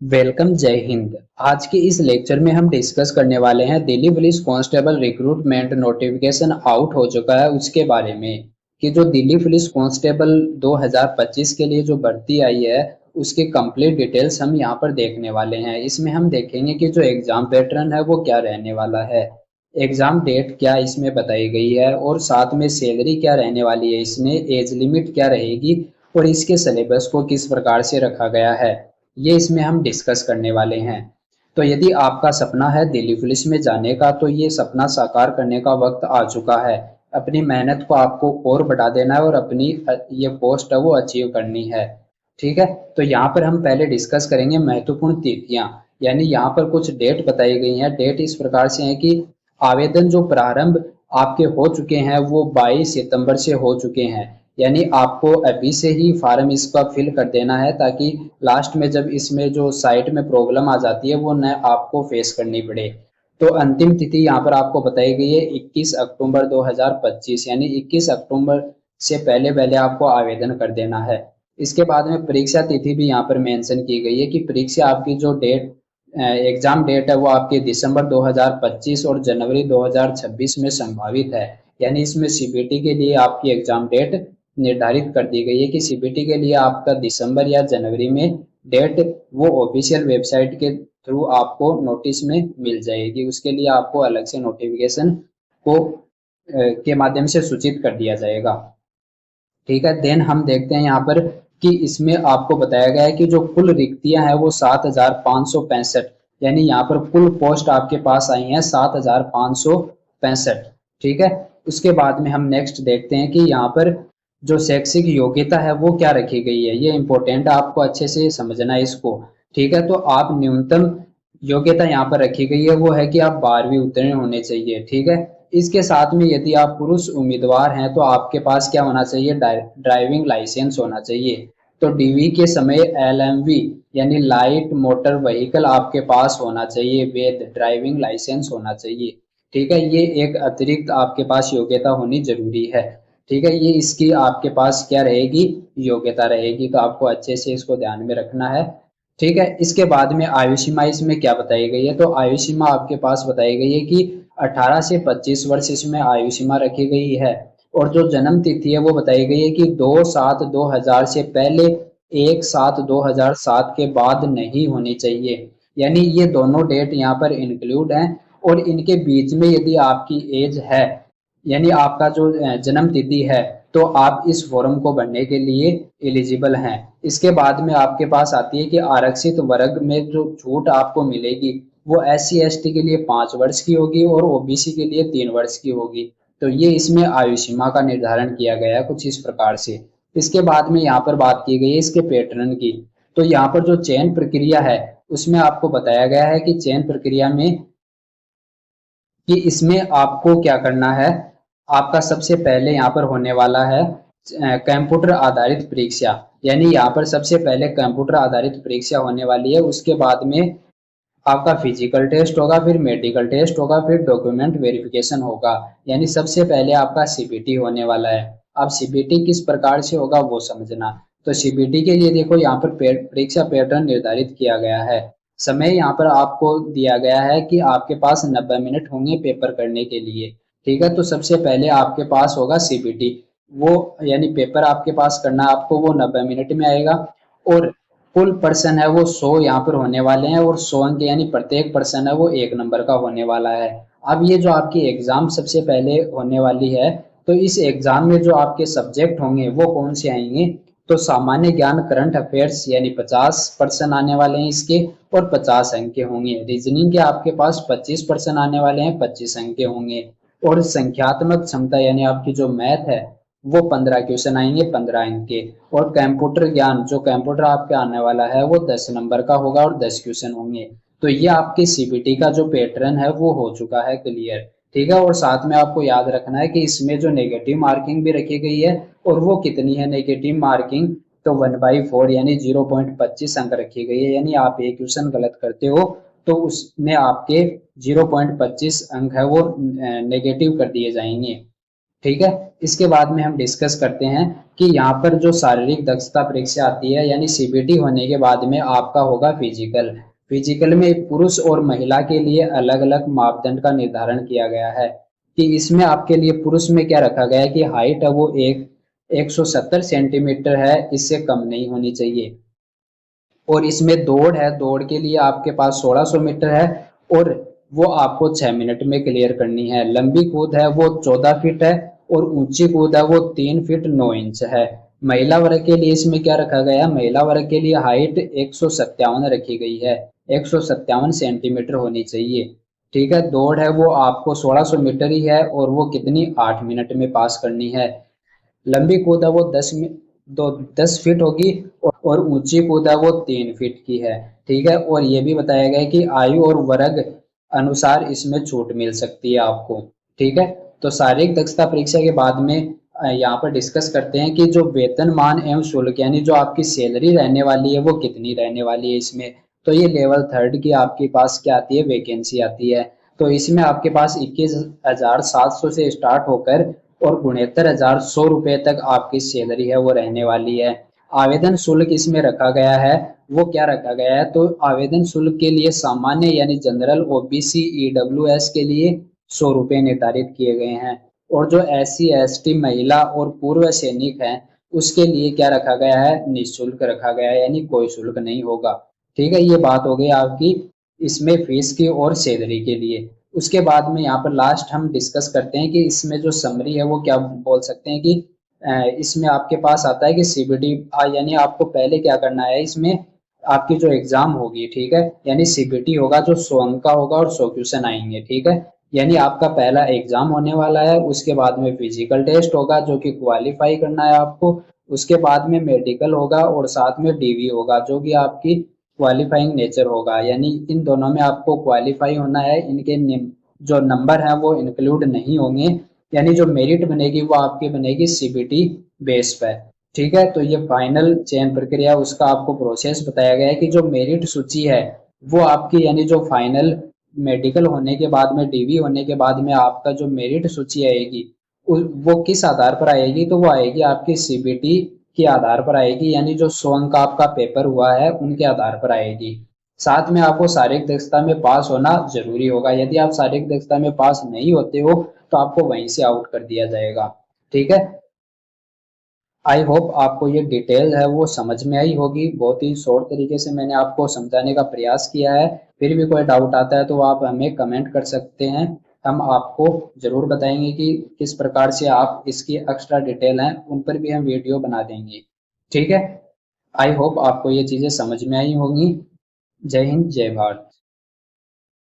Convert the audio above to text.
Welcome, जय हिंद। आज के इस लेक्चर में हम डिस्कस करने वाले हैं Delhi police constable recruitment notification out हो चुका है उसके बारे में कि जो दिल्ली पुलिस कांस्टेबल 2025 के लिए जो भर्ती आई है उसके कंप्लीट डिटेल्स हम यहाँ पर देखने वाले हैं। इसमें हम देखेंगे कि जो एग्जाम पैटर्न है वो क्या रहने वाला है, एग्जाम डेट क्या इसमें बताई गई है और साथ में सैलरी क्या रहने वाली है, इसमें एज लिमिट क्या रहेगी और इसके सिलेबस को किस प्रकार से रखा गया है, ये इसमें हम डिस्कस करने वाले हैं। तो यदि आपका सपना है दिल्ली पुलिस में जाने का तो ये सपना साकार करने का वक्त आ चुका है। अपनी मेहनत को आपको और बढ़ा देना है और अपनी ये पोस्ट है वो अचीव करनी है। ठीक है, तो यहाँ पर हम पहले डिस्कस करेंगे महत्वपूर्ण तिथियां, यानी यहाँ पर कुछ डेट बताई गई हैं। डेट इस प्रकार से है कि आवेदन जो प्रारंभ आपके हो चुके हैं वो 22 सितंबर से हो चुके हैं, यानी आपको अभी से ही फार्म इसका फिल कर देना है ताकि लास्ट में जब इसमें जो साइट में प्रॉब्लम आ जाती है वो न आपको फेस करनी पड़े। तो अंतिम तिथि यहाँ पर आपको बताई गई है 21 अक्टूबर 2025, यानी 21 अक्टूबर से पहले पहले आपको आवेदन कर देना है। इसके बाद में परीक्षा तिथि भी यहाँ पर मेंशन की गई है कि परीक्षा आपकी जो डेट एग्जाम डेट है वो आपके दिसंबर 2025 और जनवरी 2026 में संभावित है। यानी इसमें सीबीटी के लिए आपकी एग्जाम डेट निर्धारित कर दी गई है कि सीबीटी के लिए आपका दिसंबर या जनवरी में डेट वो ऑफिशियल वेबसाइट के थ्रू आपको नोटिस में मिल जाएगी। उसके लिए आपको अलग से नोटिफिकेशन को के माध्यम से सूचित कर दिया जाएगा। ठीक है, देन हम देखते हैं यहाँ पर कि इसमें आपको बताया गया है कि जो कुल रिक्तियां हैं वो 7,565, यानी यहाँ पर कुल पोस्ट आपके पास आई हैं 7,565। ठीक है, उसके बाद में हम नेक्स्ट देखते हैं कि यहाँ पर जो शैक्षिक योग्यता है वो क्या रखी गई है। ये इंपॉर्टेंट है, आपको अच्छे से समझना है इसको। ठीक है, तो आप न्यूनतम योग्यता यहाँ पर रखी गई है वो है कि आप 12वीं उत्तीर्ण होने चाहिए। ठीक है, इसके साथ में यदि आप पुरुष उम्मीदवार हैं तो आपके पास क्या होना चाहिए, ड्राइविंग लाइसेंस होना चाहिए। तो डीवी के समय एलएमवी यानी लाइट मोटर व्हीकल आपके पास होना चाहिए, वैध ड्राइविंग लाइसेंस होना चाहिए। ठीक है, ये एक अतिरिक्त आपके पास योग्यता होनी जरूरी है। ठीक है, ये इसकी आपके पास क्या रहेगी, योग्यता रहेगी। तो आपको अच्छे से इसको ध्यान में रखना है। ठीक है, इसके बाद में आयु सीमा इसमें क्या बताई गई है, तो आयु सीमा आपके पास बताई गई है कि 18 से 25 वर्ष इसमें आयु सीमा रखी गई है। और जो जन्म तिथि है वो बताई गई है कि 2/7/2000 से पहले, 1/7/2007 के बाद नहीं होनी चाहिए। यानी ये दोनों डेट यहाँ पर इंक्लूड हैं और इनके बीच में यदि आपकी एज है, यानी आपका जो जन्म तिथि है, तो आप इस फॉर्म को भरने के लिए एलिजिबल हैं। इसके बाद में आपके पास आती है कि आरक्षित वर्ग में जो छूट आपको मिलेगी वो SC ST के लिए 5 वर्ष की होगी और ओबीसी के लिए 3 वर्ष की होगी। तो ये इसमें आयु सीमा का निर्धारण किया गया है कुछ इस प्रकार से। इसके बाद में यहाँ पर बात की गई है इसके पैटर्न की। तो यहाँ पर जो चयन प्रक्रिया है उसमें आपको बताया गया है कि चयन प्रक्रिया में कि इसमें आपको क्या करना है। आपका सबसे पहले यहाँ पर होने वाला है कंप्यूटर आधारित परीक्षा, यानी यहाँ पर सबसे पहले कंप्यूटर आधारित परीक्षा होने वाली है। उसके बाद में आपका फिजिकल टेस्ट होगा, फिर मेडिकल टेस्ट होगा, फिर डॉक्यूमेंट वेरिफिकेशन होगा। यानी सबसे पहले आपका सीबीटी होने वाला है। अब सीबीटी किस प्रकार से होगा वो समझना। तो सीबीटी के लिए देखो यहाँ पर परीक्षा पैटर्न निर्धारित किया गया है। समय यहाँ पर आपको दिया गया है कि आपके पास 90 मिनट होंगे पेपर करने के लिए। ठीक है, तो सबसे पहले आपके पास होगा सीबीटी, वो यानी पेपर आपके पास करना आपको वो 90 मिनट में आएगा। और कुल पर्सन है वो 100 यहाँ पर होने वाले हैं और 100 अंक, यानी प्रत्येक पर्सन है वो 1 नंबर का होने वाला है। अब ये जो आपकी एग्जाम सबसे पहले होने वाली है, तो इस एग्जाम में जो आपके सब्जेक्ट होंगे वो कौन से आएंगे, तो सामान्य ज्ञान करंट अफेयर्स यानी 50% आने वाले हैं इसके और 50 अंक के होंगे। रीजनिंग के आपके पास 25% आने वाले हैं, 25 अंक के होंगे। और संख्यात्मक क्षमता यानी आपकी जो मैथ है वो 15 क्वेश्चन आएंगे, 15 अंक के। और कंप्यूटर ज्ञान जो कंप्यूटर आपके आने वाला है वो 10 नंबर का होगा और 10 क्वेश्चन होंगे। तो ये आपके सीबीटी का जो पैटर्न है वो हो चुका है क्लियर। ठीक है, और साथ में आपको याद रखना है कि इसमें जो नेगेटिव मार्किंग भी रखी गई है और वो कितनी है नेगेटिव मार्किंग, तो 1/4 यानी 0.25 अंक रखी गई है। यानी आप एक क्वेश्चन गलत करते हो तो उसमें आपके 0.25 अंक है वो नेगेटिव कर दिए जाएंगे। ठीक है, इसके बाद में हम डिस्कस करते हैं कि यहाँ पर जो शारीरिक दक्षता परीक्षा आती है यानी सीबीटी होने के बाद में आपका होगा फिजिकल। फिजिकल में पुरुष और महिला के लिए अलग अलग मापदंड का निर्धारण किया गया है कि इसमें आपके लिए पुरुष में क्या रखा गया है कि हाइट है वो 170 सेंटीमीटर है, इससे कम नहीं होनी चाहिए। और इसमें दौड़ है, दौड़ के लिए आपके पास 1600 मीटर है और वो आपको 6 मिनट में क्लियर करनी है। लंबी कूद है वो 14 फीट है और ऊंची कूद है वो 3 फीट 9 इंच है। महिला वर्ग के लिए इसमें क्या रखा गया है, महिला वर्ग के लिए हाइट 157 रखी गई है, 157 सेंटीमीटर होनी चाहिए। ठीक है, दौड़ है वो आपको 1600 मीटर ही है और वो कितनी 8 मिनट में पास करनी है। लंबी कूद है वो 10 फीट होगी और ऊंची कूद है वो 3 फीट की है। ठीक है, और ये भी बताया गया है कि आयु और वर्ग अनुसार इसमें छूट मिल सकती है आपको। ठीक है, तो शारीरिक दक्षता परीक्षा के बाद में यहाँ पर डिस्कस करते हैं कि जो वेतनमान एवं शुल्क यानी जो आपकी सैलरी रहने वाली है वो कितनी रहने वाली है इसमें। तो ये लेवल 3 की आपके पास क्या आती है, वैकेंसी आती है। तो इसमें आपके पास 21,700 से स्टार्ट होकर और 69,100 रुपए तक आपकी सैलरी है वो रहने वाली है। आवेदन शुल्क इसमें रखा गया है, वो क्या रखा गया है, तो आवेदन शुल्क के लिए सामान्य यानी जनरल, ओबीसी, ईडब्ल्यूएस के लिए 100 रुपए निर्धारित किए गए हैं। और जो SC ST महिला और पूर्व सैनिक हैं उसके लिए क्या रखा गया है, निःशुल्क रखा गया है, यानी कोई शुल्क नहीं होगा। ठीक है, ये बात हो गई आपकी इसमें फीस की और सैलरी के लिए। उसके बाद में यहाँ पर लास्ट हम डिस्कस करते हैं कि इसमें जो समरी है वो क्या बोल सकते हैं कि इसमें आपके पास आता है कि सीबीटी यानी आपको पहले क्या करना है, इसमें आपकी जो एग्जाम होगी, ठीक है, यानी सीबीटी होगा जो 100 अंक का होगा और 100 क्वेश्चन आएंगे। ठीक है, यानी आपका पहला एग्जाम होने वाला है, उसके बाद में फिजिकल टेस्ट होगा जो कि क्वालिफाई करना है आपको, उसके बाद में मेडिकल होगा और साथ में डीवी होगा जो कि आपकी क्वालिफाइंग नेचर होगा। यानी इन दोनों में आपको क्वालिफाई होना है, इनके जो नंबर हैं वो इंक्लूड नहीं होंगे, यानी जो मेरिट बनेगी वो आपकी बनेगी सीबीटी बेस पर। ठीक है, तो ये फाइनल चयन प्रक्रिया उसका आपको प्रोसेस बताया गया है कि जो मेरिट सूची है वो आपकी यानी जो फाइनल मेडिकल होने के बाद में डीवी होने के बाद में आपका जो मेरिट सूची आएगी वो किस आधार पर आएगी, तो वो आएगी आपकी सीबीटी के आधार पर आएगी, यानी जो 100 अंक का आपका पेपर हुआ है उनके आधार पर आएगी। साथ में आपको शारीरिक दक्षता में पास होना जरूरी होगा, यदि आप शारीरिक दक्षता में पास नहीं होते हो तो आपको वहीं से आउट कर दिया जाएगा। ठीक है, आई होप आपको ये डिटेल है वो समझ में आई होगी। बहुत ही शॉर्ट तरीके से मैंने आपको समझाने का प्रयास किया है। फिर भी कोई डाउट आता है तो आप हमें कमेंट कर सकते हैं, हम आपको जरूर बताएंगे कि किस प्रकार से आप इसकी एक्स्ट्रा डिटेल हैं उन पर भी हम वीडियो बना देंगे। ठीक है, आई होप आपको ये चीज़ें समझ में आई होंगी। जय हिंद, जय भारत।